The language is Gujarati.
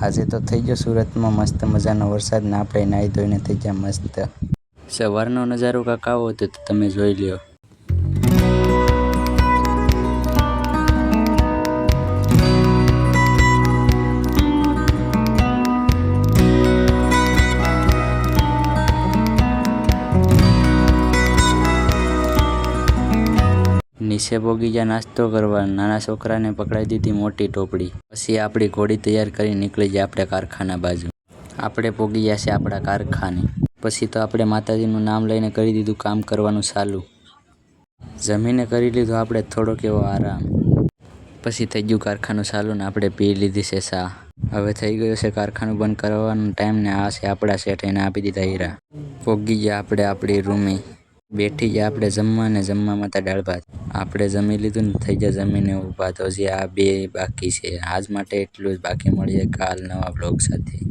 આજે તો થઈ ગયો સુરતમાં મસ્ત મજાનો વરસાદ ને આપણે નાહી ધોઈને થઈ ગયા મસ્ત. સવારનો નજારો કાંક આવો હતો તો તમે જોઈ લ્યો. નીચે પોગી ગયા નાસ્તો કરવા. નાના છોકરાને પકડાઈ દીધી મોટી ટોપડી. પછી આપણી ઘોડી તૈયાર કરી નીકળી ગયા આપણે કારખાના બાજુ. આપણે પોગી ગયા છે આપણા કારખાને. પછી તો આપણે માતાજીનું નામ લઈને કરી દીધું કામ કરવાનું ચાલુ. જમીને કરી લીધું આપણે થોડોક એવો આરામ. પછી થઈ ગયું કારખાનું ચાલુ ને આપણે પી લીધી છે ચા. હવે થઈ ગયો છે કારખાનું બંધ કરવાનો ટાઈમ ને આ છે આપણા શેઠ એને આપી દીધા હીરા. પોગી ગયા આપણે આપણી રૂમે. બેઠી ગયા આપણે જમવા ને જમવામાં હતા દાળ ભાત. આપણે જમી લીધું ને થઈ ગયા જમીને ઊભા. તો હજી આ બે બાકી છે. આજ માટે એટલું જ. બાકી મળીએ કાલ નવા બ્લોગ સાથે.